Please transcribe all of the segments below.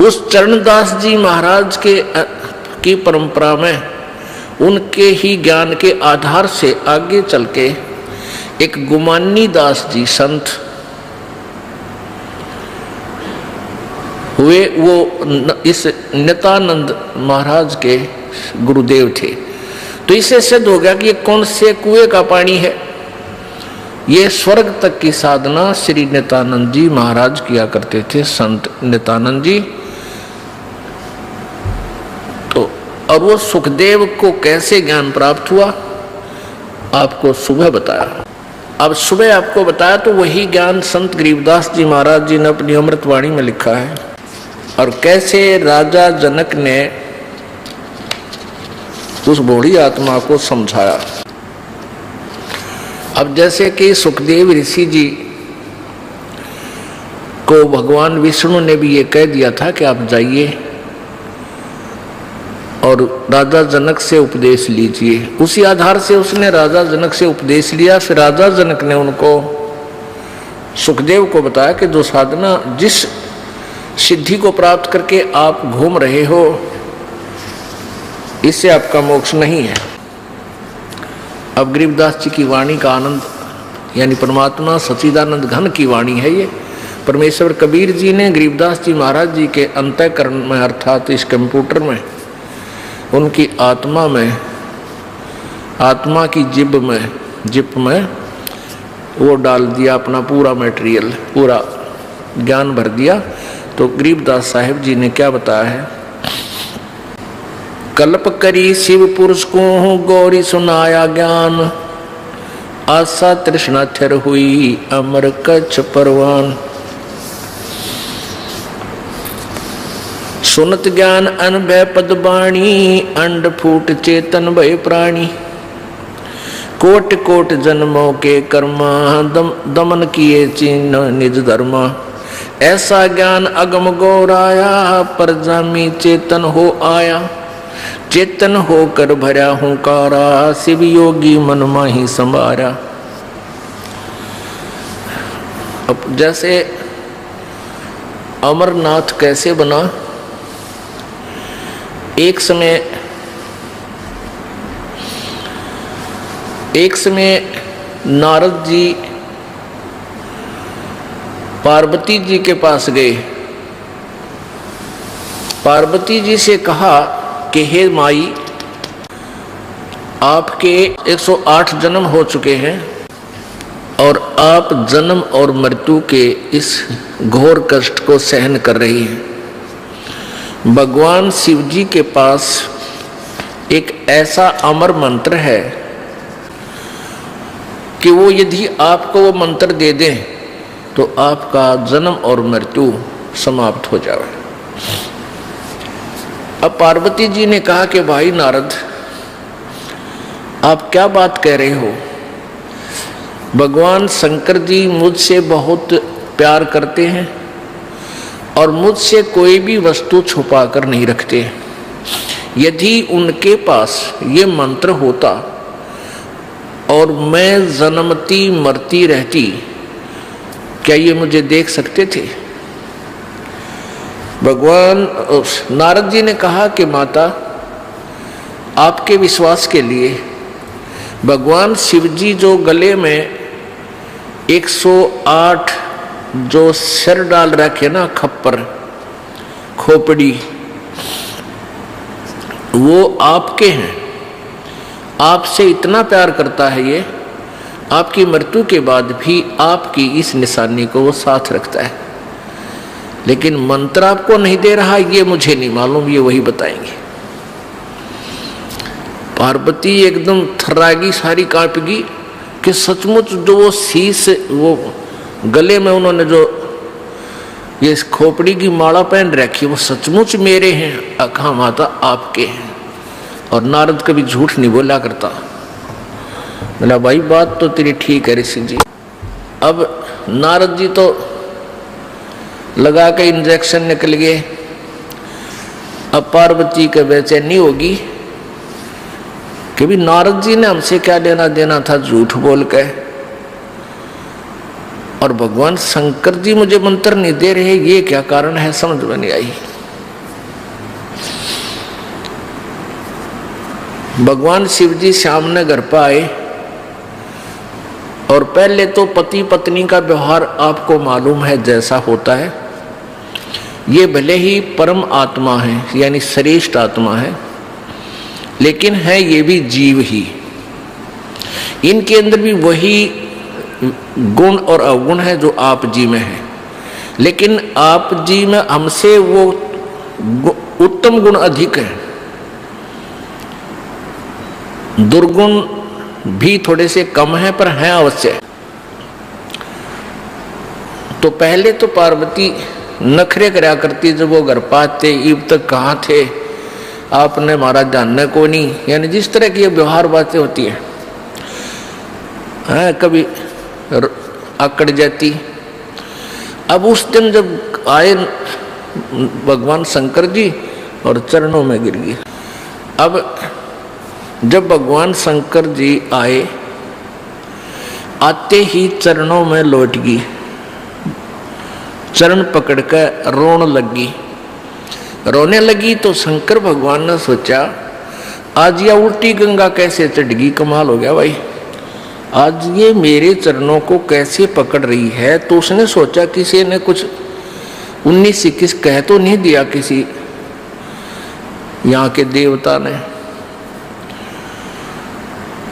उस चरणदास जी महाराज की परंपरा में उनके ही ज्ञान के आधार से आगे चल के एक गुमानी दास जी संत हुए। वो इस नित्यानंद महाराज के गुरुदेव थे। तो इससे सिद्ध हो गया कि ये कौन से कुएं का पानी है। ये स्वर्ग तक की साधना श्री नित्यानंद जी महाराज किया करते थे, संत नित्यानंद जी। तो और वो सुखदेव को कैसे ज्ञान प्राप्त हुआ आपको सुबह बताया। अब सुबह आपको बताया तो वही ज्ञान संत गरीबदास जी महाराज जी ने अपनी अमृतवाणी में लिखा है। और कैसे राजा जनक ने उस बूढ़ी आत्मा को समझाया। अब जैसे कि सुखदेव ऋषि जी को भगवान विष्णु ने भी ये कह दिया था कि आप जाइए और राजा जनक से उपदेश लीजिए। उसी आधार से उसने राजा जनक से उपदेश लिया। फिर राजा जनक ने उनको सुखदेव को बताया कि जो साधना जिस सिद्धि को प्राप्त करके आप घूम रहे हो इससे आपका मोक्ष नहीं है। अब गरीबदास जी की वाणी का आनंद, यानी परमात्मा सच्चिदानंद घन की वाणी है ये। परमेश्वर कबीर जी ने गरीबदास जी महाराज जी के अंतःकरण में अर्थात इस कंप्यूटर में उनकी आत्मा में, आत्मा की जिप में वो डाल दिया अपना पूरा मटेरियल, पूरा ज्ञान भर दिया। तो गरीबदास साहिब जी ने क्या बताया है। कल्प करी शिव पुरुष को गौरी सुनाया ज्ञान, आशा तृष्णा थिर हुई अमर कच्छ परवान। सुनत ज्ञान अनभय पद बाणी, अंड फूट चेतन भय प्राणी। कोट कोट जन्मों के कर्मा, दमन किए चिन्ह निज धर्मा। ऐसा ज्ञान अगम गौराया, पर जामी चेतन हो आया। चेतन होकर भरा हुंकारा, शिव योगी मन माही संभारा। अब जैसे अमरनाथ कैसे बना। एक समय नारद जी पार्वती जी के पास गए। पार्वती जी से कहा कि हे माई, आपके 108 जन्म हो चुके हैं और आप जन्म और मृत्यु के इस घोर कष्ट को सहन कर रही हैं। भगवान शिव जी के पास एक ऐसा अमर मंत्र है कि वो यदि आपको वो मंत्र दे दें तो आपका जन्म और मृत्यु समाप्त हो जाए। अब पार्वती जी ने कहा कि भाई नारद, आप क्या बात कह रहे हो। भगवान शंकर जी मुझसे बहुत प्यार करते हैं और मुझसे कोई भी वस्तु छुपा कर नहीं रखते। यदि उनके पास ये मंत्र होता और मैं जन्मती मरती रहती, क्या ये मुझे देख सकते थे। भगवान नारद जी ने कहा कि माता, आपके विश्वास के लिए भगवान शिव जी जो गले में 108 जो सिर डाल रखे ना, खप्पर खोपड़ी, वो आपके हैं। आपसे इतना प्यार करता है ये, आपकी मृत्यु के बाद भी आपकी इस निशानी को वो साथ रखता है। लेकिन मंत्र आपको नहीं दे रहा, ये मुझे नहीं मालूम, ये वही बताएंगे। पार्वती एकदम थर्रागी, सारी कांपगी कि सचमुच जो वो शीश, वो गले में उन्होंने जो ये खोपड़ी की माला पहन रखी, वो सचमुच मेरे हैं। अखा माता आपके हैं। और नारद कभी झूठ नहीं बोला करता। बोला भाई बात तो तेरी ठीक है ऋषि जी। अब नारद जी तो लगा के इंजेक्शन निकल गए। अब पार्वती के बेचैनी होगी कि भी नारद जी ने हमसे क्या लेना देना था झूठ बोल के, और भगवान शंकर जी मुझे मंत्र नहीं दे रहे, ये क्या कारण है, समझ में नहीं आई। भगवान शिव जी सामने घर पर आए और पहले तो पति पत्नी का व्यवहार आपको मालूम है जैसा होता है। ये भले ही परम आत्मा है यानी श्रेष्ठ आत्मा है, लेकिन है ये भी जीव ही। इनके अंदर भी वही गुण और अवगुण है जो आप जी में है, लेकिन आप जी में हमसे वो उत्तम गुण अधिक है। दुर्गुण भी थोड़े से कम है पर हैं अवश्य। तो पहले तो पार्वती नखरे करया करती, जब वो घर पाते इब तक कहाँ थे आपने हमारा जानने को नहीं, यानी जिस तरह की ये व्यवहार बातें होती है, कभी आकड़ जाती। अब उस दिन जब आए भगवान शंकर जी और चरणों में गिर गई। अब जब भगवान शंकर जी आए, आते ही चरणों में लौट गई, चरण पकड़कर रोने लगी। तो शंकर भगवान ने सोचा आज यह उल्टी गंगा कैसे चढ़ गई, कमाल हो गया भाई, आज ये मेरे चरणों को कैसे पकड़ रही है। तो उसने सोचा किसी ने कुछ 19-21 कह तो नहीं दिया किसी यहाँ के देवता ने।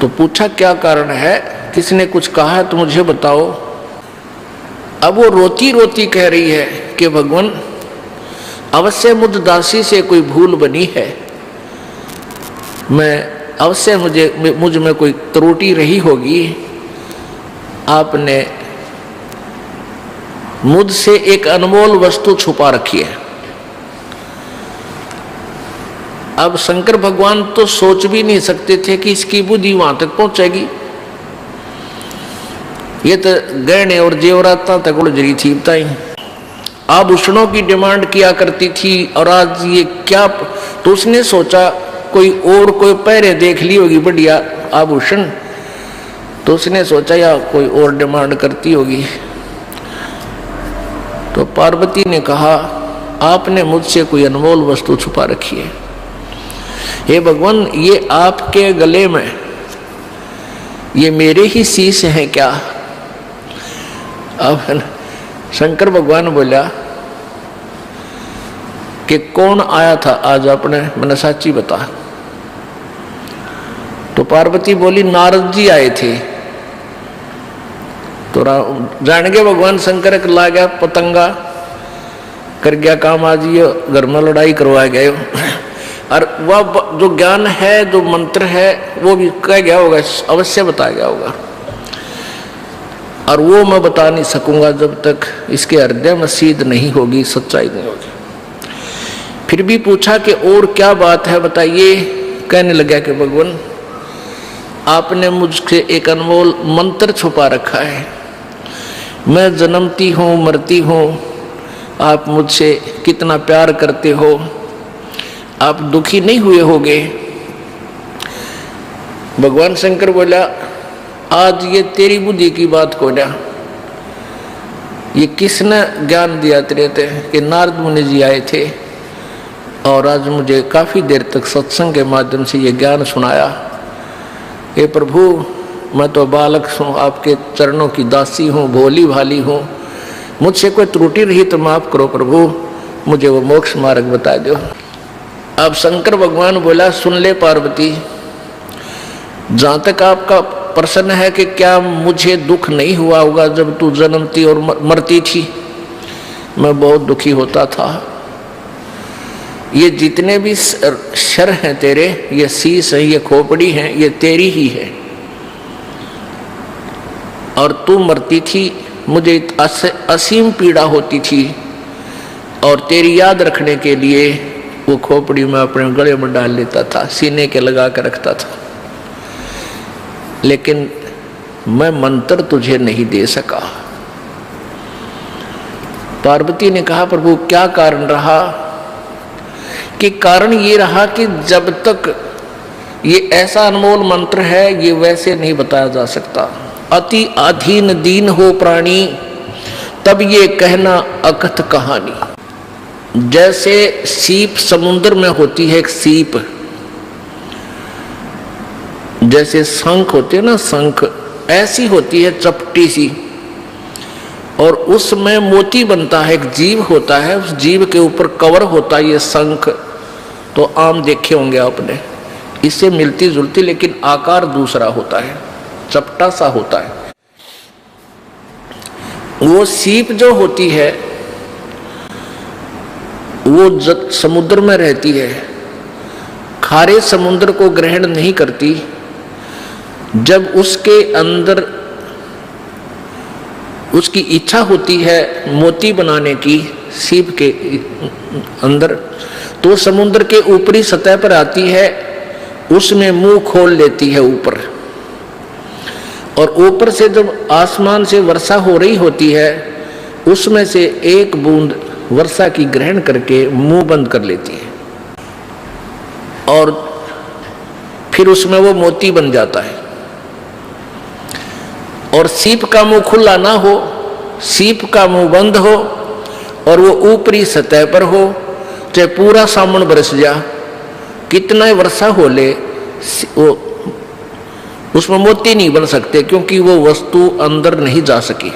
तो पूछा क्या कारण है, किसने कुछ कहा है तो मुझे बताओ। अब वो रोती रोती कह रही है कि भगवान अवश्य मुझ दासी से कोई भूल बनी है, मैं अवश्य मुझ में कोई त्रुटि रही होगी, आपने मुझसे एक अनमोल वस्तु छुपा रखी है। अब शंकर भगवान तो सोच भी नहीं सकते थे कि इसकी बुद्धि वहां तक पहुंचेगी। ये तो गहने और जेवरात तक उलझ रही थी बताई, आभूषणों की डिमांड किया करती थी, और आज ये क्या। तो उसने सोचा कोई पहरे देख ली होगी बढ़िया आभूषण, तो उसने सोचा या कोई और डिमांड करती होगी। तो पार्वती ने कहा आपने मुझसे कोई अनमोल वस्तु छुपा रखी है। हे भगवान, ये आपके गले में ये मेरे ही शीश हैं क्या? अब शंकर भगवान बोला कि कौन आया था आज अपने, मैंने साची बता। तो पार्वती बोली नारद जी आए थे। तो जान गए भगवान शंकर ला गया पतंगा कर गया काम, आज ये घर में लड़ाई करवा गए। और वह जो ज्ञान है जो मंत्र है वो भी कह गया होगा, अवश्य बताया गया होगा, और वो मैं बता नहीं सकूंगा जब तक इसके हृदय में सीध नहीं होगी, सच्चाई नहीं होगी। फिर भी पूछा कि और क्या बात है बताइए। कहने लगा कि भगवान आपने मुझसे एक अनमोल मंत्र छुपा रखा है, मैं जन्मती हूँ मरती हूँ, आप मुझसे कितना प्यार करते हो, आप दुखी नहीं हुए होगे। भगवान शंकर बोला आज ये तेरी बुद्धि की बात को ना, ये किसने ज्ञान दिया तेरे कि नारद मुनि जी आए थे और आज मुझे काफी देर तक सत्संग के माध्यम से ये ज्ञान सुनाया। हे प्रभु, मैं तो बालक हूँ, आपके चरणों की दासी हूँ, भोली भाली हूँ, मुझसे कोई त्रुटि रही तो माफ करो प्रभु, मुझे वो मोक्ष मार्ग बता दो। अब शंकर भगवान बोला सुन ले पार्वती, जहां तक आपका प्रश्न है कि क्या मुझे दुख नहीं हुआ होगा जब तू जन्मती और मरती थी, मैं बहुत दुखी होता था। ये जितने भी शर हैं तेरे, ये शीश है, ये खोपड़ी है, ये तेरी ही है, और तू मरती थी मुझे असीम पीड़ा होती थी, और तेरी याद रखने के लिए वो खोपड़ी में अपने गले में डाल लेता था, सीने के लगा कर रखता था, लेकिन मैं मंत्र तुझे नहीं दे सका। पार्वती ने कहा प्रभु क्या कारण रहा? कि कारण ये रहा कि जब तक ये ऐसा अनमोल मंत्र है ये वैसे नहीं बताया जा सकता। अति अधीन दीन हो प्राणी तब ये कहना अकथ कहानी। जैसे सीप समुद्र में होती है, एक सीप जैसे शंख होते हैं ना, शंख ऐसी होती है चपटी सी, और उसमें मोती बनता है, एक जीव होता है, उस जीव के ऊपर कवर होता है ये शंख। तो आम देखे होंगे आपने, इससे मिलती जुलती लेकिन आकार दूसरा होता है, चपटा सा होता है। वो सीप जो होती है वो समुद्र में रहती है, खारे समुद्र को ग्रहण नहीं करती। जब उसके अंदर उसकी इच्छा होती है मोती बनाने की सीप के अंदर, तो समुद्र के ऊपरी सतह पर आती है, उसमें मुंह खोल लेती है ऊपर, और ऊपर से जब आसमान से वर्षा हो रही होती है उसमें से एक बूंद वर्षा की ग्रहण करके मुंह बंद कर लेती है, और फिर उसमें वो मोती बन जाता है। और सीप का मुंह खुला ना हो, सीप का मुंह बंद हो, और वो ऊपरी सतह पर हो, चाहे पूरा सावन बरस जा, कितना ही वर्षा हो ले, वो उसमें मोती नहीं बन सकते, क्योंकि वो वस्तु अंदर नहीं जा सकी।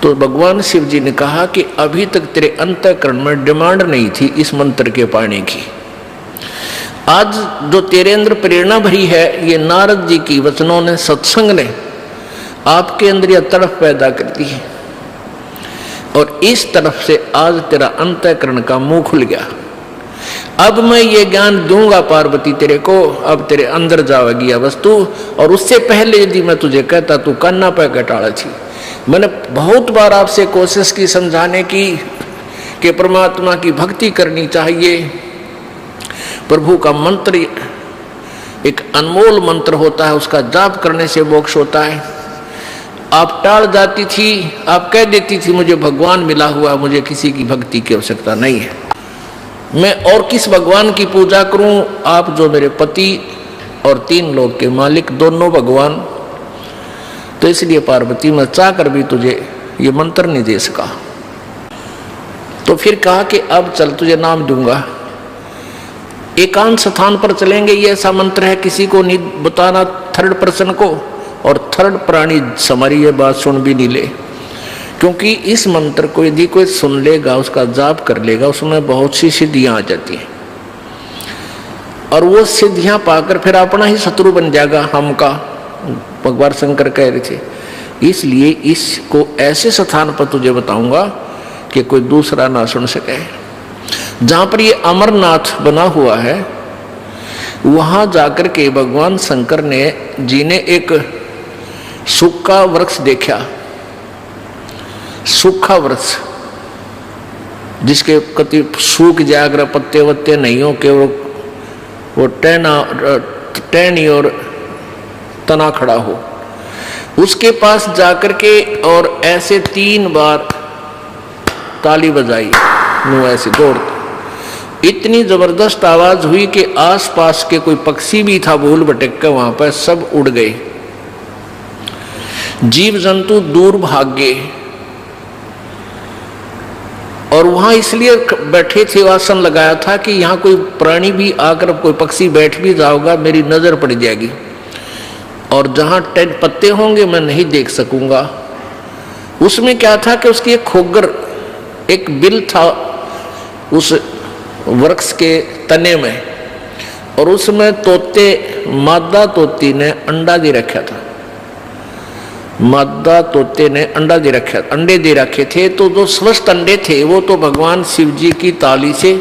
तो भगवान शिव जी ने कहा कि अभी तक तेरे अंतःकरण में डिमांड नहीं थी इस मंत्र के पाने की। आज जो तेरे अंदर प्रेरणा भरी है, ये नारद जी की वचनों ने, सत्संग ने आपके अंदर यह तड़प पैदा कर दी है, और इस तरफ से आज तेरा अंतःकरण का मुंह खुल गया। अब मैं ये ज्ञान दूंगा पार्वती तेरे को, अब तेरे अंदर जाएगी यह वस्तु। और उससे पहले यदि मैं तुझे कहता तू कान्ना पे कटाड़ा थी। मैंने बहुत बार आपसे कोशिश की समझाने की कि परमात्मा की भक्ति करनी चाहिए, प्रभु का मंत्र एक अनमोल मंत्र होता है, उसका जाप करने से मोक्ष होता है। आप टाल जाती थी, आप कह देती थी मुझे भगवान मिला हुआ, मुझे किसी की भक्ति की आवश्यकता नहीं है, मैं और किस भगवान की पूजा करूं। आप जो मेरे पति और 3 लोक के मालिक, दोनों भगवान, तो इसलिए पार्वती मैं चाह कर भी तुझे ये मंत्र नहीं दे सका। तो फिर कहा कि अब चल तुझे नाम दूंगा, एकांत स्थान पर चलेंगे, ये ऐसा मंत्र है किसी को नहीं बताना, थर्ड पर्सन को, और थर्ड प्राणी हमारी ये बात सुन भी नहीं ले, क्योंकि इस मंत्र को यदि कोई सुन लेगा, उसका जाप कर लेगा, उसमें बहुत सी सिद्धियां आ जाती हैं, और वो सिद्धियां पाकर फिर अपना ही शत्रु बन जाएगा हमका, भगवान शंकर कह रहे थे। इसलिए इसको ऐसे स्थान पर तुझे बताऊंगा कि कोई दूसरा ना सुन सके। जहां पर ये अमरनाथ बना हुआ है, वहां जाकर के भगवान शंकर जी ने एक सूखा वृक्ष देखा, सूखा वृक्ष जिसके कति सूख जाकर पत्ते वत्ते नहीं हो के वो टहनी और तना खड़ा हो, उसके पास जाकर के और ऐसे 3 बार ताली बजाई, नो ऐसे दौड़, इतनी जबरदस्त आवाज हुई कि आसपास के कोई पक्षी भी था भूल भटक कर वहां पर सब उड़ गए, जीव जंतु दूर भाग गए। और वहां इसलिए बैठे थे, आसन लगाया था कि यहां कोई प्राणी भी आकर, कोई पक्षी बैठ भी जाओगा मेरी नजर पड़ जाएगी, और जहां पत्ते होंगे मैं नहीं देख सकूंगा। उसमें क्या था कि उसकी एक खोगर, एक बिल था उस वृक्ष के तने में, और उसमें तोते, मादा तोती ने अंडा दे रखा था, मादा तोते ने अंडा दे रखा, अंडे दे रखे थे। तो जो स्वस्थ अंडे थे वो तो भगवान शिव जी की ताली से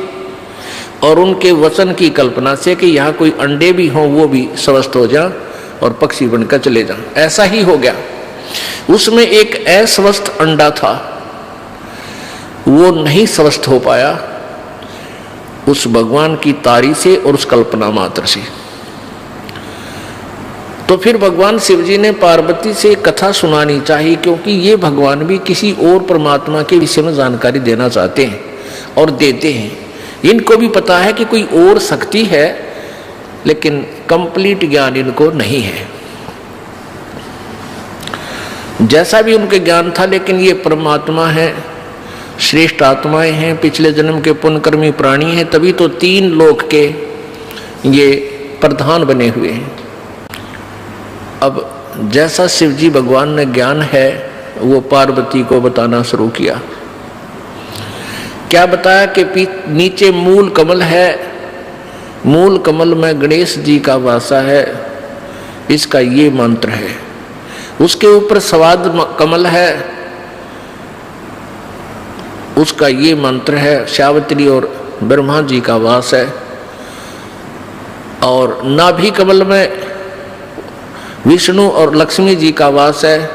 और उनके वचन की कल्पना से कि यहाँ कोई अंडे भी हों वो भी स्वस्थ हो जा और पक्षी बनकर चले जा, ऐसा ही हो गया। उसमें एक अस्वस्थ अंडा था, वो नहीं स्वस्थ हो पाया उस भगवान की तारी से और उस कल्पना मात्र से। तो फिर भगवान शिव जी ने पार्वती से कथा सुनानी चाहिए, क्योंकि ये भगवान भी किसी और परमात्मा के विषय में जानकारी देना चाहते हैं और देते हैं। इनको भी पता है कि कोई और शक्ति है, लेकिन कंप्लीट ज्ञान इनको नहीं है। जैसा भी उनके ज्ञान था, लेकिन ये परमात्मा है, श्रेष्ठ आत्माएं हैं, पिछले जन्म के पुण्यकर्मी प्राणी हैं, तभी तो 3 लोक के ये प्रधान बने हुए हैं। अब जैसा शिव जी भगवान ने ज्ञान है वो पार्वती को बताना शुरू किया। क्या बताया कि नीचे मूल कमल है, मूल कमल में गणेश जी का वासा है, इसका ये मंत्र है। उसके ऊपर स्वाद कमल है, उसका ये मंत्र है। सावित्री और ब्रह्मा जी का वास है। और नाभि कमल में विष्णु और लक्ष्मी जी का वास है,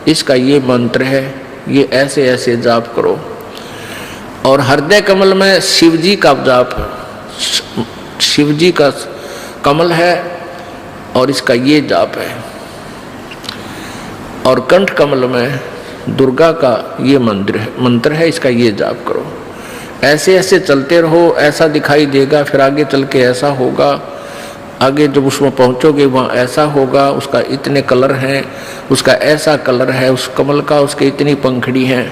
इसका ये मंत्र है। ये ऐसे ऐसे जाप करो। और हृदय कमल में शिव जी का जाप, शिव जी का कमल है और इसका ये जाप है। और कंठ कमल में दुर्गा का ये मंत्र है, इसका ये जाप करो। ऐसे ऐसे चलते रहो, ऐसा दिखाई देगा। फिर आगे चल के ऐसा होगा, आगे जब उसमें पहुंचोगे वहाँ ऐसा होगा। उसका इतने कलर हैं, उसका ऐसा कलर है उस कमल का, उसके इतनी पंखड़ी हैं।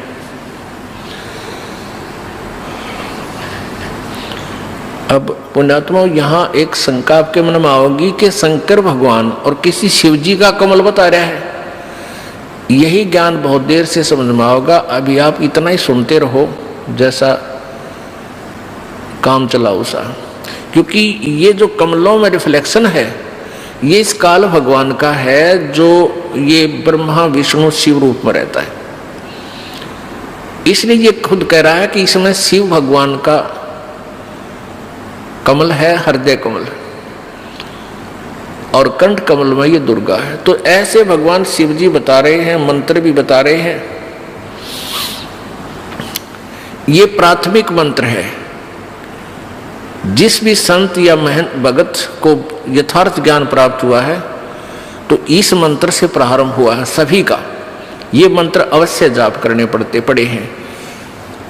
अब पुण्यात्मा, यहाँ एक शंका आपके मन में आओगी कि शंकर भगवान और किसी शिव जी का कमल बता रहा है। यही ज्ञान बहुत देर से समझ में आओगा। अभी आप इतना ही सुनते रहो जैसा काम चलाओ सा, क्योंकि ये जो कमलों में रिफ्लेक्शन है ये इस काल भगवान का है, जो ये ब्रह्मा विष्णु शिव रूप में रहता है। इसलिए ये खुद कह रहा है कि इसमें शिव भगवान का कमल है, हृदय कमल, और कंठ कमल में ये दुर्गा है। तो ऐसे भगवान शिव जी बता रहे हैं, मंत्र भी बता रहे हैं। ये प्राथमिक मंत्र है। जिस भी संत या महंत भगत को यथार्थ ज्ञान प्राप्त हुआ है तो इस मंत्र से प्रारंभ हुआ है सभी का। ये मंत्र अवश्य जाप करने पड़े हैं।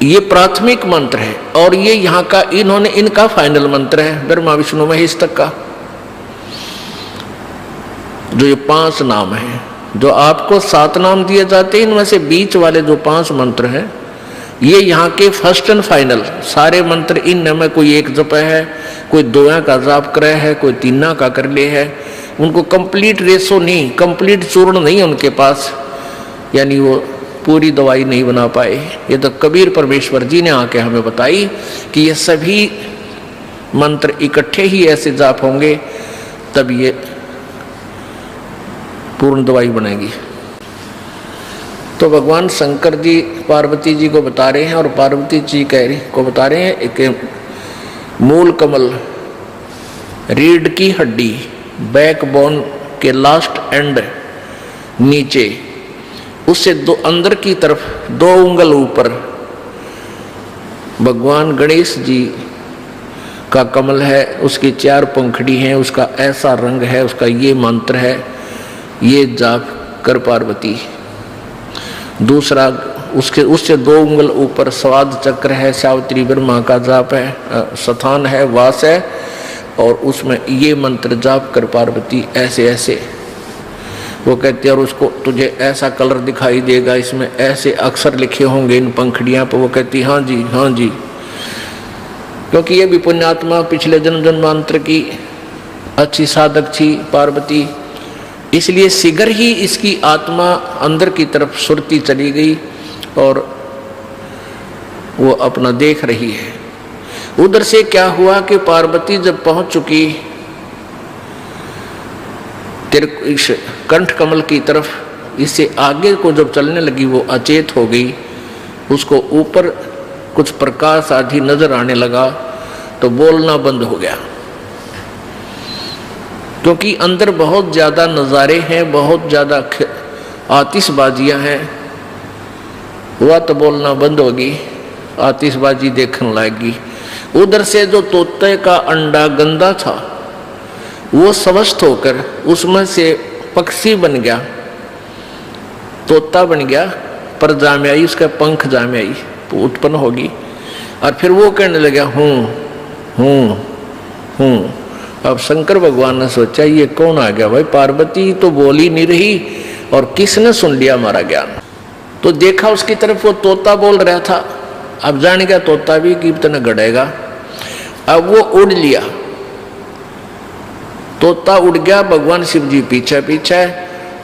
ये प्राथमिक मंत्र है और ये यहाँ का इनका फाइनल मंत्र है, ब्रह्मा विष्णु महेश तक का। जो ये 5 नाम हैं, जो आपको 7 नाम दिए जाते हैं, इनमें से बीच वाले जो 5 मंत्र हैं ये यहाँ के फर्स्ट एंड फाइनल। सारे मंत्र इन में कोई एक जप है, कोई 2 का जाप करे है, कोई 3 का कर ले है। उनको कंप्लीट रेसो नहीं, कंप्लीट चूर्ण नहीं है उनके पास, यानी वो पूरी दवाई नहीं बना पाए। ये तो कबीर परमेश्वर जी ने आके हमें बताई कि ये सभी मंत्र इकट्ठे ही ऐसे जाप होंगे तब ये पूर्ण दवाई बनेगी। तो भगवान शंकर जी पार्वती जी को बता रहे हैं और पार्वती जी को बता रहे हैं एक मूल कमल, रीढ़ की हड्डी, बैकबोन के लास्ट एंड नीचे, उससे अंदर की तरफ 2 उंगल ऊपर भगवान गणेश जी का कमल है। उसकी 4 पंखड़ी हैं, उसका ऐसा रंग है, उसका ये मंत्र है। ये जाप कर पार्वती। दूसरा उससे 2 उंगल ऊपर स्वाद चक्र है, सावित्री ब्रह्मा का जाप है, स्थान है, वास है, और उसमें ये मंत्र जाप कर पार्वती ऐसे ऐसे। वो कहते हैं और उसको तुझे ऐसा कलर दिखाई देगा, इसमें ऐसे अक्षर लिखे होंगे इन पंखड़ियां पर। वो कहती हाँ जी हाँ जी, क्योंकि ये भी पुण्यात्मा पिछले जन्म जन्मांतर की अच्छी साधक थी पार्वती, इसलिए शीघ्र ही इसकी आत्मा अंदर की तरफ सुरती चली गई और वो अपना देख रही है। उधर से क्या हुआ कि पार्वती जब पहुंच चुकी इस कंठ कमल की तरफ, इससे आगे को जब चलने लगी वो अचेत हो गई। उसको ऊपर कुछ प्रकाश आदि नजर आने लगा तो बोलना बंद हो गया, क्योंकि अंदर बहुत ज्यादा नज़ारे हैं, बहुत ज्यादा आतिशबाजियां हैं। हुआ तो बोलना बंद होगी, आतिशबाजी देखने लगेगी। उधर से जो तोते का अंडा गंदा था वो स्वस्थ होकर उसमें से पक्षी बन गया, तोता बन गया, पर जामे आई, उसका पंख जामे आई उत्पन्न होगी। और फिर वो कहने लगा हूँ हूँ हूँ। अब शंकर भगवान ने सोचा ये कौन आ गया भाई, पार्वती तो बोली नहीं रही और किसने सुन लिया हमारा ज्ञान। तो देखा उसकी तरफ, वो तोता बोल रहा था। अब जान गया तोता भी कि इतना गड़ेगा। अब वो उड़ लिया तोता उड़ गया, भगवान शिव जी पीछे पीछे,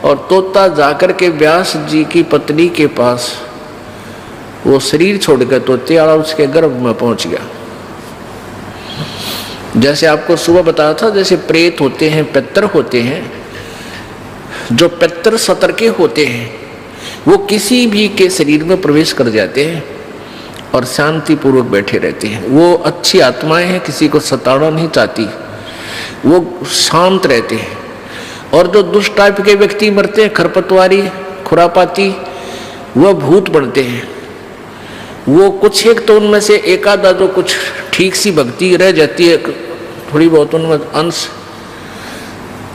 और तोता जाकर के व्यास जी की पत्नी के पास वो शरीर छोड़कर तोते वाला उसके गर्भ में पहुंच गया। जैसे आपको सुबह बताया था, जैसे प्रेत होते हैं, पितर होते हैं, जो पितर सतर्के होते हैं वो किसी भी के शरीर में प्रवेश कर जाते हैं और शांति पूर्वक बैठे रहते हैं। वो अच्छी आत्माएं हैं, किसी को सताना नहीं चाहती, वो शांत रहते हैं। और जो दुष्ट टाइप के व्यक्ति मरते हैं, खरपतवारी, खुरापाती, वह भूत बनते हैं। वो कुछ एक तो उनमें से एक आधा जो कुछ ठीक सी भक्ति रह जाती है, थोड़ी बहुत उनमें अंश,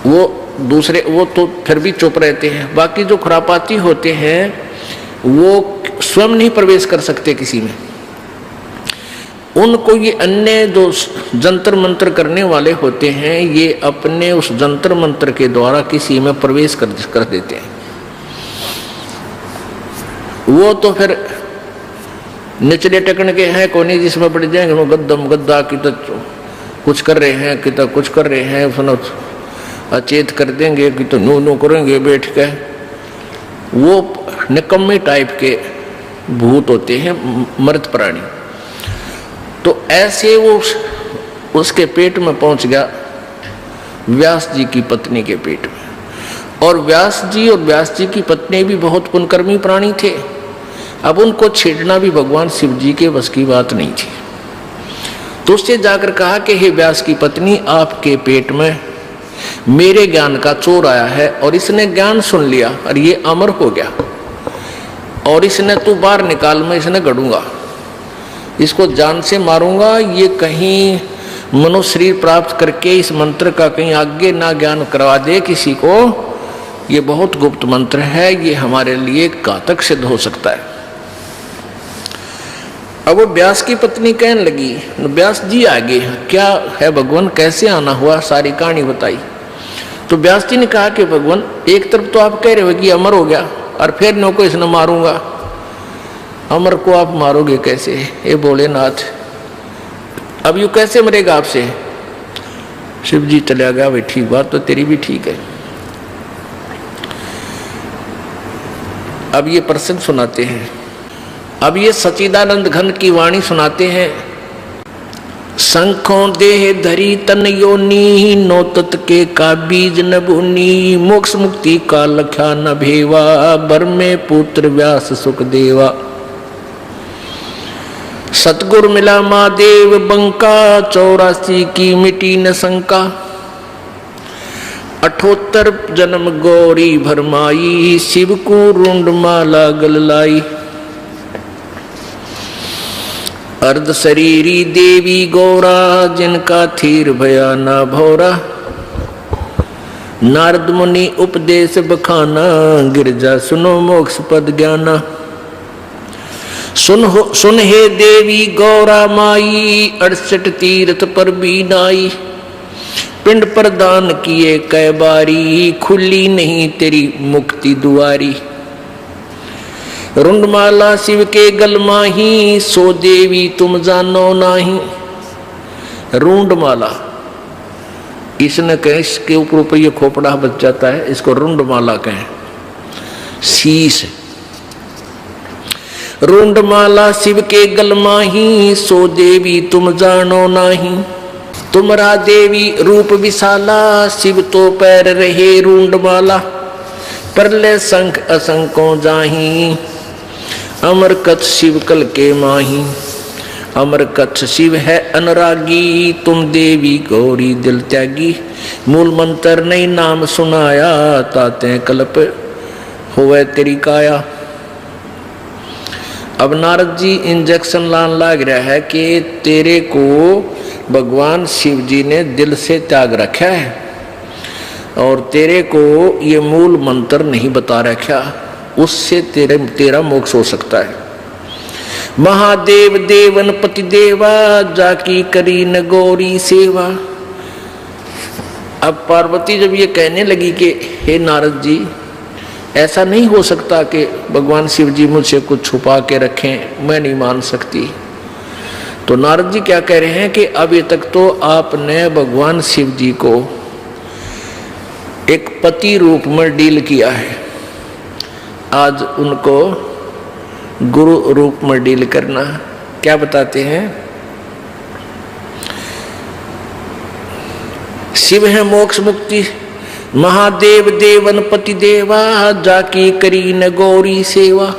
वो दूसरे वो तो फिर भी चुप रहते हैं। बाकी जो खुरापाती होते हैं वो स्वयं नहीं प्रवेश कर सकते किसी में। उनको ये अन्य जो जंतर मंत्र करने वाले होते हैं, ये अपने उस जंतर मंत्र के द्वारा किसी में प्रवेश कर देते हैं। वो तो फिर निचले टकन के हैं, कोने जिसमें पड़ जाएंगे, वो गद्दम गद्दा की तो कुछ कर रहे हैं, कि तो कुछ कर रहे हैं, सुनो अचेत कर देंगे, कि तो नू नू करेंगे बैठ के। वो निकम्मे टाइप के भूत होते हैं, मर्द प्राणी। तो ऐसे वो उसके पेट में पहुंच गया, व्यास जी की पत्नी के पेट में। और व्यास जी की पत्नी भी बहुत पुण्यकर्मी प्राणी थे। अब उनको छेड़ना भी भगवान शिव जी के बस की बात नहीं थी। तो उससे जाकर कहा कि हे व्यास की पत्नी, आपके पेट में मेरे ज्ञान का चोर आया है और इसने ज्ञान सुन लिया और ये अमर हो गया, और इसने तू बाहर निकाल, मैं इसने गढ़ूंगा, इसको जान से मारूंगा। ये कहीं मनुष्य शरीर प्राप्त करके इस मंत्र का कहीं आगे ना ज्ञान करवा दे किसी को। ये बहुत गुप्त मंत्र है, ये हमारे लिए घातक सिद्ध हो सकता है। अब वो व्यास की पत्नी कहने लगी, व्यास जी आगे क्या है भगवान, कैसे आना हुआ, सारी कहानी बताई। तो व्यास जी ने कहा कि भगवान, एक तरफ तो आप कह रहे हो कि अमर हो गया, और फिर नो को इसने मारूंगा। अमर को आप मारोगे कैसे, ये भोलेनाथ, अब यू कैसे मरेगा आपसे। शिव जी चला गया, भाई ठीक, बात तो तेरी भी ठीक है। अब ये प्रसंग सुनाते हैं, अब ये सच्चिदानंद घन की वाणी सुनाते हैं। शंखों देह धरी तन योनी, नो तत् के का बीज न भूनी, मोक्ष मुक्ति का लख्या न भेवा, बर में पुत्र व्यास सुख देवा। सतगुर मिला महादेव बंका, 84 की मिटी न शंका, 78 जन्म गौरी भरमाई, शिव को रुंड माला गल लाई। अर्ध शरीरी देवी गौरा, जिनका थीर भया ना भौरा, नारद मुनि उपदेश बखाना, गिरजा सुनो मोक्ष पद ज्ञाना। सुन हे देवी गौरा माई, 68 तीर्थ पर भी नाई, पिंड प्रदान किए कै बारी, खुली नहीं तेरी मुक्ति दुआरी। रुंडमाला शिव के गल माही, सो देवी तुम जानो नाही। रुंडमाला, इसने कहे, इसके ऊपर ये खोपड़ा बच जाता है, इसको रुंडमाला कहें, शीश। रुंडमाला शिव के गल माही, सो देवी तुम जानो नाही। तुमरा देवी रूप विशाला, शिव तो पैर रहे रुंडमाला, परले शंख असंकों जाही, अमर कथ शिव कल के माही। अमर कथ शिव है अनुरागी, तुम देवी गौरी दिल त्यागी, मूल मंत्र नहीं नाम सुनाया, ताते कल्प होवे तेरी काया। अब नारद जी इंजेक्शन लान लाग रहा है कि तेरे को भगवान शिव जी ने दिल से त्याग रखा है और तेरे को ये मूल मंत्र नहीं बता रखा, उससे तेरा मोक्ष हो सकता है। महादेव देवन पति देवा, जाकी करी न गौरी सेवा। अब पार्वती जब ये कहने लगी कि हे नारद जी, ऐसा नहीं हो सकता कि भगवान शिव जी मुझसे कुछ छुपा के रखें, मैं नहीं मान सकती। तो नारद जी क्या कह रहे हैं कि अभी तक तो आपने भगवान शिव जी को एक पति रूप में डील किया है, आज उनको गुरु रूप में डील करना। क्या बताते हैं? शिव है मोक्ष मुक्ति, महादेव देवन पति देवा, जाकी करी न गौरी सेवा।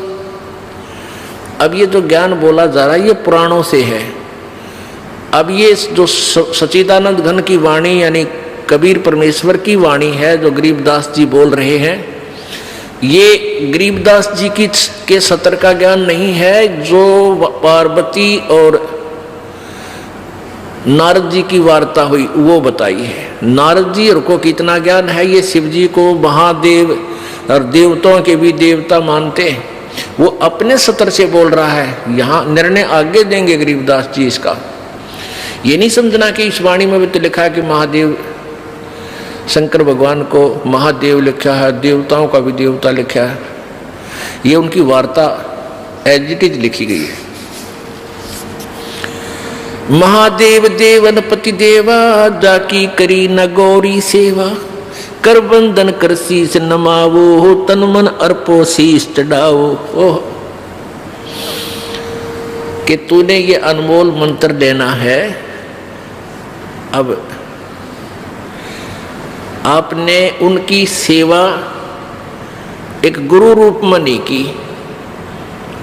अब ये जो ज्ञान बोला जा रहा है ये पुराणों से है। अब ये जो सच्चिदानंद घन की वाणी यानी कबीर परमेश्वर की वाणी है जो गरीबदास जी बोल रहे हैं, ये गरीबदास जी की के सतर का ज्ञान नहीं है जो पार्वती और नारद जी की वार्ता हुई वो बताई है। नारद जी को कितना ज्ञान है, ये शिव जी को महादेव और देवताओं के भी देवता मानते हैं, वो अपने सतर से बोल रहा है। यहाँ निर्णय आगे देंगे गरीबदास जी इसका। ये नहीं समझना कि इस वाणी में भी तो लिखा है कि महादेव शंकर भगवान को महादेव लिखा है, देवताओं का भी देवता लिखा है। ये उनकी वार्ता एज इट इज लिखी गई है। महादेव देवन पति देवा, जाकी करी न गौरी सेवा, कर बंदन कर शीस नमावो, तन मन अर्पो शीस चढ़ाओ। ओह, कि तूने ये अनमोल मंत्र लेना है। अब आपने उनकी सेवा एक गुरु रूप में नहीं की,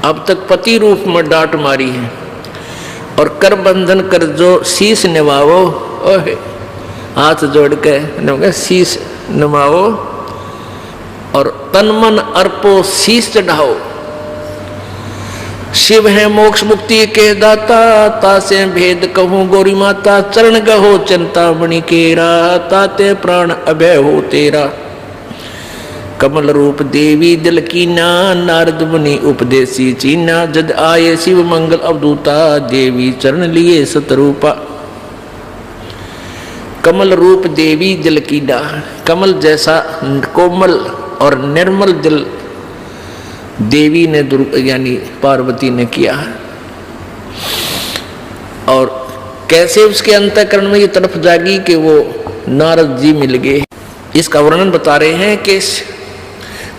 अब तक पति रूप में डांट मारी है। और कर बंधन कर जो शीश निभाओ, ओहे हाथ जोड़ के शीश निभाओ, और तन मन अर्पो शीश चढ़ाओ। शिव है मोक्ष मुक्ति के दाता, तासे भेद कहूँ गौरी माता, चरण गहो चिंतामणि केरा, ताते प्राण अभय हो तेरा। कमल रूप देवी दिल कीना, नारद मुनि उपदेशी चीना, जद आए शिव मंगल अवधूता, देवी चरण लिए सतरूपा। कमल रूप देवी दिल कीना, कमल जैसा कोमल और निर्मल दिल देवी ने यानी पार्वती ने किया। और कैसे उसके अंतःकरण में ये तड़प जागी कि वो नारद जी मिल गए, इसका वर्णन बता रहे हैं कि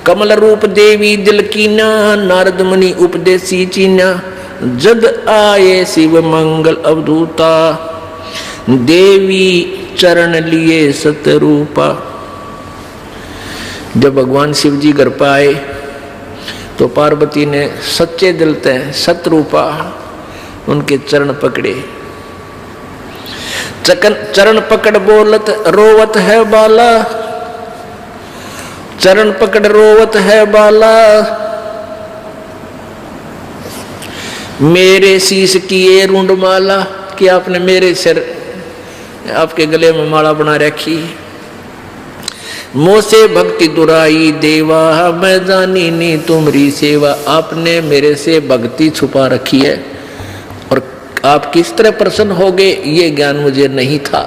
कमल रूप देवी दिल कीना, नारद मुनि उपदेशी चीना, जद आए शिव मंगल अवधूता, देवी चरण लिए सतरूपा। जब भगवान शिव जी घर पर आए तो पार्वती ने सच्चे दिल से सतरूपा उनके चरण पकड़े। चरण पकड़ बोलत रोवत है बाला, चरण पकड़ रोवत है बाला, मेरे शीश किए रुंड माला। कि आपने मेरे सिर आपके गले में माला बना रखी। मोसे भक्ति दुराई देवा, मैं जानी नी तुम्हारी सेवा। आपने मेरे से भक्ति छुपा रखी है और आप किस तरह प्रसन्न हो गए ये ज्ञान मुझे नहीं था।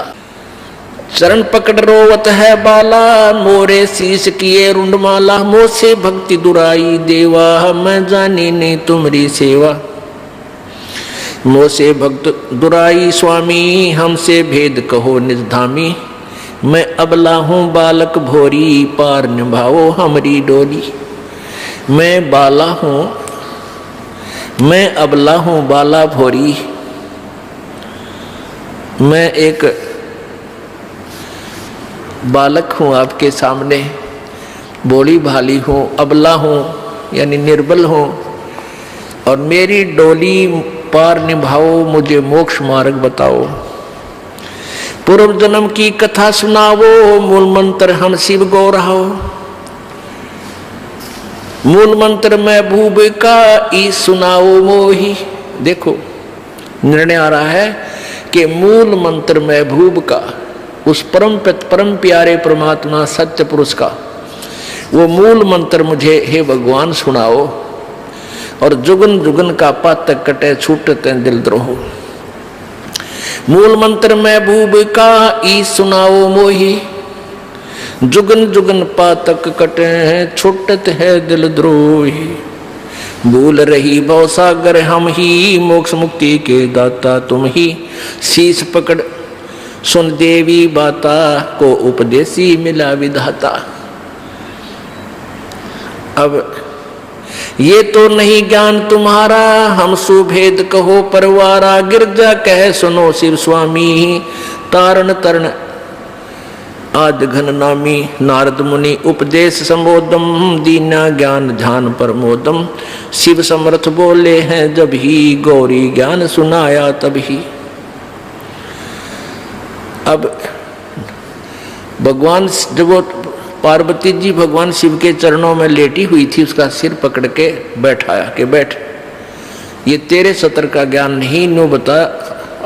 चरण पकड़ रोवत है बाला, मोरे शीश किए रुंड माला, मोसे भक्ति दुराई देवा, मैं जानी नहीं तुम्हारी सेवा। मोसे भक्त दुराई स्वामी, हमसे भेद कहो निज धामी, मैं अबला हूँ बालक भोरी, पार निभाओ हमारी डोली। मैं बाला हूँ, मैं अबला हूँ बाला भोरी, मैं एक बालक हूँ आपके सामने, भोली भाली हूँ, अबला हूँ यानी निर्बल हूँ, और मेरी डोली पार निभाओ, मुझे मोक्ष मार्ग बताओ। पूर्व जन्म की कथा सुनावो, मूल मंत्र हम शिव गो रहो। मूल मंत्र में भूब का ई सुनाओ मोही। देखो निर्णय आ रहा है कि मूल मंत्र में भूब का, उस परम प्यारे परमात्मा सत्य पुरुष का वो मूल मंत्र मुझे हे भगवान सुनाओ, और जुगन जुगन का पातक कटे छूटते दिल द्रोह। मूल मंत्र में भूब का ई सुनाओ मोही, जुगन जुगन पातक कटे छूटत है दिल द्रोही। भूल रही भवसागर हम ही, मोक्ष मुक्ति के दाता तुम ही, शीश पकड़ सुन देवी बाता को उपदेशी मिला विधाता। अब ये तो नहीं ज्ञान तुम्हारा, हम सुभेद कहो परवारा। गिरजा कह सुनो शिव स्वामी, तारण तरण आद घन नामी। नारद मुनि उपदेश संबोधम, दीना ज्ञान ध्यान प्रमोदम। शिव समर्थ बोले हैं जब ही, गौरी ज्ञान सुनाया तभी। अब भगवान जब वो पार्वती जी भगवान शिव के चरणों में लेटी हुई थी, उसका सिर पकड़ के बैठाया कि बैठ, ये तेरे सतर का ज्ञान नहीं, नो बता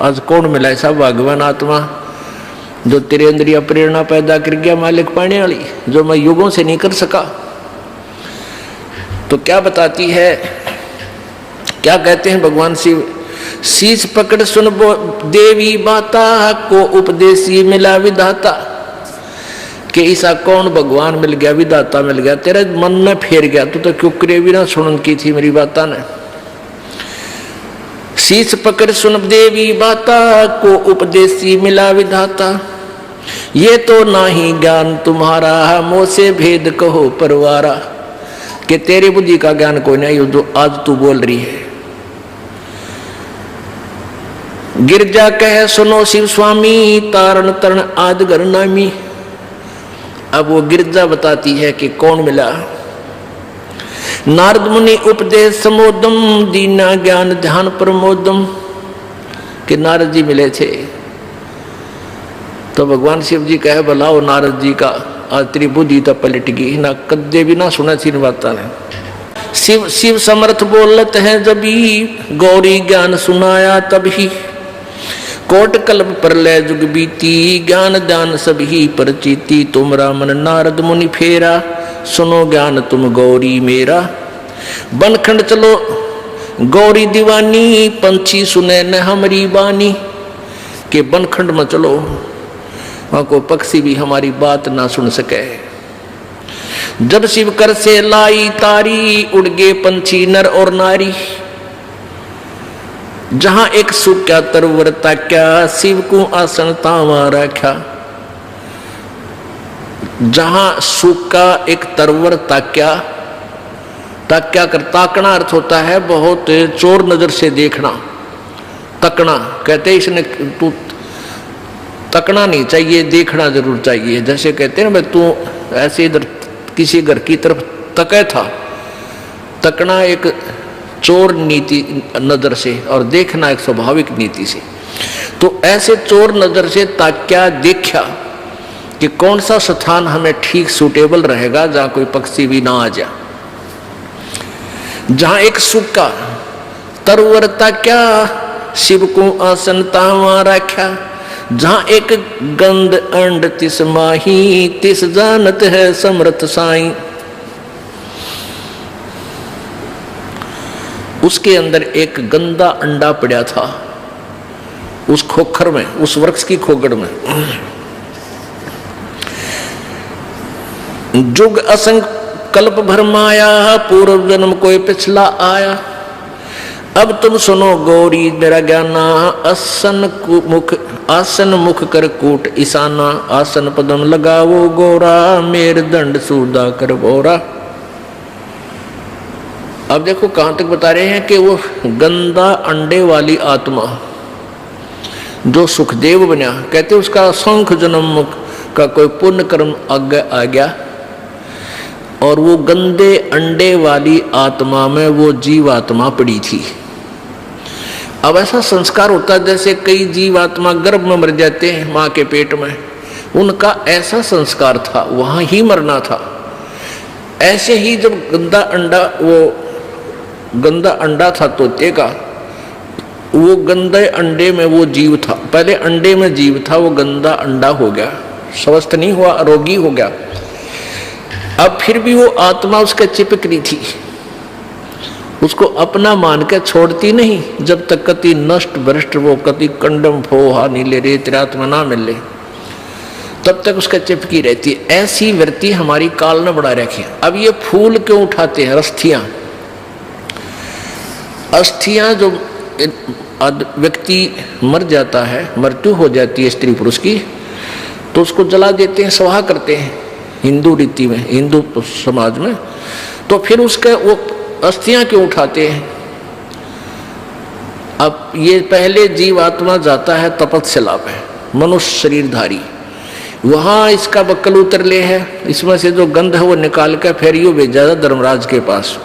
आज कौन मिला ऐसा भगवान आत्मा जो तेरे अंदर यह प्रेरणा पैदा कर गया मालिक पाने वाली, जो मैं युगों से नहीं कर सका। तो क्या बताती है, क्या कहते हैं भगवान शिव, शीश पकड़ सुन देवी बाता को उपदेशी मिला विधाता। कि ऐसा कौन भगवान मिल गया, विधाता मिल गया, तेरे मन में फेर गया, तू तो क्यों करे भी ना सुन की थी मेरी बाता ने। शीश पकड़ सुन देवी बाता को उपदेशी मिला विधाता। ये तो ना ही ज्ञान तुम्हारा, मोह से भेद कहो परवारा। कि तेरी बुद्धि का ज्ञान कोई नहीं जो आज तू बोल रही है। गिरजा कह सुनो शिव स्वामी, तारण तरण आद घर नामी। अब वो गिरजा बताती है कि कौन मिला। नारद मुनि उपदेश समोदम, दीना ज्ञान ध्यान प्रमोदम। कि नारद जी मिले थे। तो भगवान शिव जी कहे बुलाओ नारद जी का, आज तेरी बुद्धि तो पलट गई ना, कद्दे भी ना सुना थी बाता ने। शिव शिव समर्थ बोलत है जबी, गौरी ज्ञान सुनाया तभी। कोट कल्प प्रलय जुग बीती, ज्ञान दान सभी परचीती। तुमरा मन नारद मुनि फेरा, सुनो ज्ञान तुम गौरी मेरा। बनखंड चलो गौरी दीवानी, पंछी सुने न हमारी बानी। के बनखंड में चलो, वहां को पक्षी भी हमारी बात ना सुन सके। जब शिव कर से लाई तारी, उड़ गए पंछी नर और नारी। जहां एक सूख्या तरवर ताक्या, शिव को आसन तावा रखा। जहां सूखा एक तरवर ताक्या, ताक्या कर ताकना अर्थ होता है बहुत चोर नजर से देखना। तकना कहते इसने तू तकना नहीं चाहिए, देखना जरूर चाहिए। जैसे कहते हैं भाई तू ऐसे इधर किसी घर की तरफ तके था। तकना एक चोर नीति नजर से और देखना एक स्वाभाविक नीति से। तो ऐसे चोर नजर से ताक्या देखा कि कौन सा स्थान हमें ठीक सूटेबल रहेगा जहां कोई पक्षी भी ना आ जाए। जहां एक सूखा तरवर ताक्या, शिव को आसन तावा रखा। जहां एक गंध अंड तिस माही, तिस जानत है समर्थ साई। उसके अंदर एक गंदा अंडा पड़ा था उस खोखर में, उस वृक्ष की खोगड़ में। जुग असंग कल्प भर माया, पूर्व जन्म कोई पिछला आया। अब तुम सुनो गौरी मेरा ज्ञाना, आसन मुख कर कूट ईशाना। आसन पदम लगावो गौरा, मेर दंड सूदा कर बोरा। अब देखो कहां तक बता रहे हैं कि वो गंदा अंडे वाली आत्मा जो सुखदेव बना, कहते उसका शंख जन्म का कोई पुण्य कर्म आगे आ गया और वो गंदे अंडे वाली आत्मा में वो जीवात्मा पड़ी थी। अब ऐसा संस्कार होता है जैसे कई जीवात्मा गर्भ में मर जाते हैं मां के पेट में, उनका ऐसा संस्कार था, वहां ही मरना था। ऐसे ही जब गंदा अंडा था तोते का, वो गंदे अंडे में वो जीव था। पहले अंडे में जीव था, वो गंदा अंडा हो गया, स्वस्थ नहीं हुआ, रोगी हो गया। अब फिर भी वो आत्मा उसके चिपक रही थी, उसको अपना मान के छोड़ती नहीं। जब तक कति नष्ट भ्रष्ट वो कति कंडम फोहा नीले रेत आत्मा ना मिले तब तक उसका चिपकी रहती है। ऐसी वृत्ति हमारी काल ने बढ़ा रखी। अब ये फूल क्यों उठाते हैं, अस्थियां जो व्यक्ति मर जाता है, मृत्यु हो जाती है स्त्री पुरुष की, तो उसको जला देते हैं, स्वाहा करते हैं हिंदू रीति में, हिंदू समाज में। तो फिर उसके वो अस्थियां क्यों उठाते हैं? अब ये पहले जीव आत्मा जाता है तपस्या पे, मनुष्य शरीरधारी, वहां इसका बक्कल उतर ले है, इसमें से जो गंध है वो निकाल कर फिर यूं भेजा था धर्मराज के पास।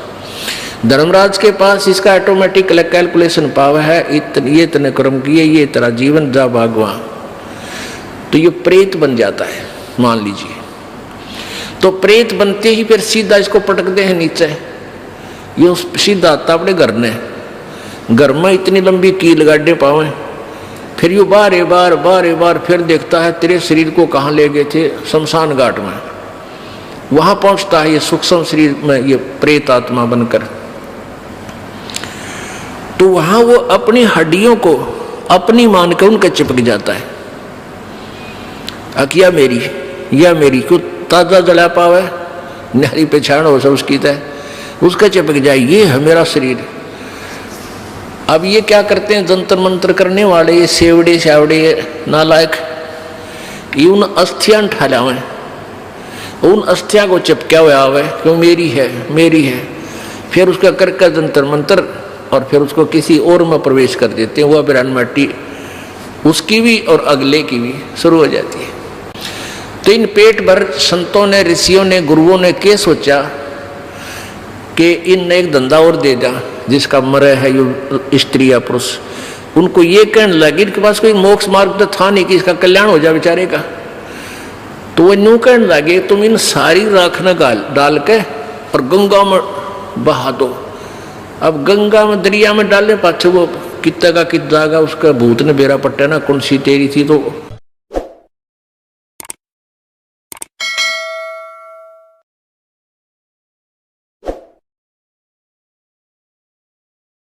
धर्मराज के पास इसका ऑटोमेटिक कैलकुलेशन पावर है, ये इतने कर्म किए, ये तेरा जीवन जा भागवा, तो ये प्रेत बन जाता है मान लीजिए। तो प्रेत बनते ही फिर सीधा इसको पटकते हैं नीचे, ये सीधा आता अपने घर ने, घर में इतनी लंबी कील गाड़े पावे, फिर यू बार बार फिर देखता है तेरे शरीर को कहाँ ले गए थे, शमशान घाट में। वहां पहुंचता है ये सूक्ष्म शरीर में, ये प्रेत आत्मा बनकर। तो वहां वो अपनी हड्डियों को अपनी मान के उनके चिपक जाता है, अकिया मेरी या मेरी, क्यों ताजा जला पावे, नारी पहचान हो सब उसकी तय, उसका चिपक जाए, ये है मेरा शरीर। अब ये क्या करते हैं जंतर मंत्र करने वाले, ये सेवड़े शावड़े नालायक, ये उन अस्थियां उठा लावे, उन अस्थियां को चिपका हुआ आवे, क्यों मेरी है मेरी है, फिर उसका करके जंतर मंत्र, और फिर उसको किसी और में प्रवेश कर देते हैं, वह बिरान मट्टी उसकी भी और अगले की भी शुरू हो जाती है। तो इन पेट भर संतों ने, ऋषियों ने, गुरुओं ने क्या सोचा कि इन एक धंधा और दे दा, जिसका मरे है ये स्त्री या पुरुष। उनको ये कहने लगे, इनके पास कोई मोक्ष मार्ग तो था नहीं कि इसका कल्याण हो जाए बेचारे का। तो वो न्यू कहने लगे, तुम इन सारी राख न डाल के और गंगा में बहा दो। अब गंगा में, दरिया में डालने पाछे वो कितना का कित जाएगा, उसका भूत ने बेरा पट्टा ना कौन सी तेरी थी, तो